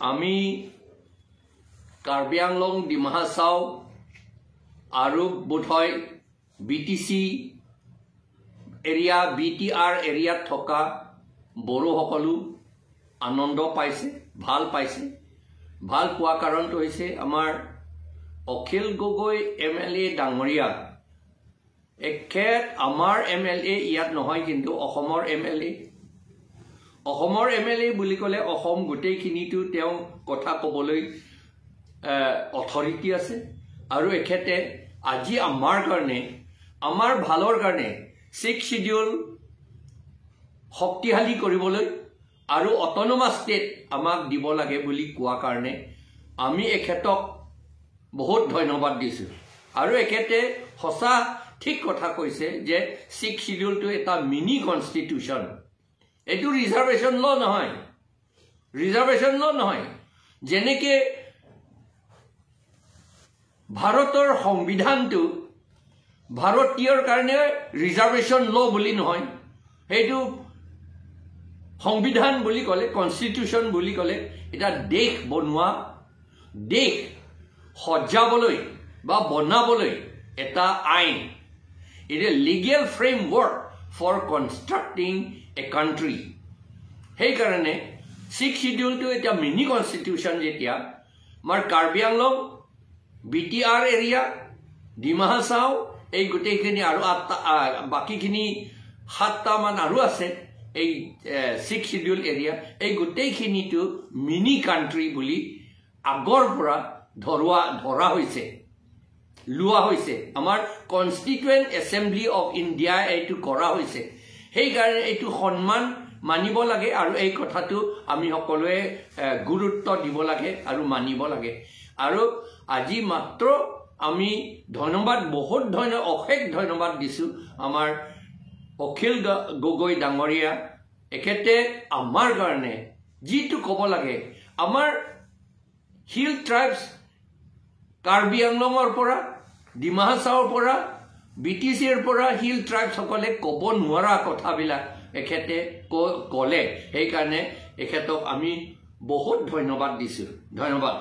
আমি কাৰ্বি আংলং ডিমা হাছাও আৰু বোধহয় বিটিচি এৰিয়া বিটিআৰ এৰিয়াত থকা বড়োসকলো আনন্দ পাইছে ভাল পাইছে ভাল পোৱা কাৰণটো হৈছে আমাৰ অখিল গগৈ এমএলএ ডাঙৰীয়া এখেত আমাৰ এমএলএ ইয়াত নহয় কিন্তু অসমৰ এমএলএ বুলি ক'লে অসম গোটেইখিনিতো তেওঁ কথা ক'বলৈ অথৰিটি আছে আৰু এখেতে আজি আমাৰ কাৰণে আমাৰ ভালৰ কাৰণে 6 শিডিউল শক্তিশালী কৰিবলৈ আৰু অট'নমাছ ষ্টেট আমাক দিব লাগে বুলি কোৱা কাৰণে আমি এখেতক বহুত ধন্যবাদ দিছোঁ আৰু এখেতে সঁচা ঠিক কথা কৈছে যে 6 শিডিউলটো এটা মিনি কনষ্টিটিউশ্যন এইটো ৰিজাৰ্ভেশ্যন ল নহয় যেনেকে ভাৰতৰ সংবিধানটো ভাৰতীয়ৰ কাৰণে ৰিজাৰ্ভেশ্যন ল বুলি নহয় সেইটো সংবিধান বুলি ক'লে কনষ্টিটিউশ্যন বুলি ক'লে এটা দেশ বনোৱা দেশ সজাবলৈ বা বনাবলৈ এটা আইন এটা legal framework for constructing a country সেইকাৰণে 6 শিডিউলটো এটা মিনি কনষ্টিটিউশ্যন যেতিয়া আমাৰ কাৰ্বি আংলং বিটিআৰ এৰিয়া ডিমা হাছাও এই গোটেইখিনি আৰু বাকীখিনি 7টামান আৰু আছে এই 6 শিডিউল এৰিয়া এই গোটেইখিনিটো মিনি কাণ্ট্ৰি বুলি আগৰ পৰা ধৰা হৈছে লোৱা হৈছে আমাৰ কনষ্টিটুৱেণ্ট এছেম্বলি অফ ইণ্ডিয়া এইটো কৰা হৈছে সেইকাৰণে এইটো সন্মান মানিব লাগে আৰু এই কথাটো আমি সকলোৱে গুৰুত্ব দিব লাগে আৰু মানিব লাগে আৰু আজি মাত্ৰ আমি ধন্যবাদ অশেষ ধন্যবাদ দিছোঁ আমাৰ অখিল গগৈ ডাঙৰীয়া এখেতে আমাৰ কাৰণে যিটো ক'ব লাগে আমাৰ হিল ট্ৰাইবছ কাৰ্বি আংলঙৰ পৰা ডিমা হাছাওৰ পৰা বিটিচিৰ পৰা হিল ট্ৰাইবসকলে ক'ব নোৱাৰা কথাবিলাক এখেতে ক'লে সেইকাৰণে এখেতক আমি বহুত ধন্যবাদ দিছোঁ ধন্যবাদ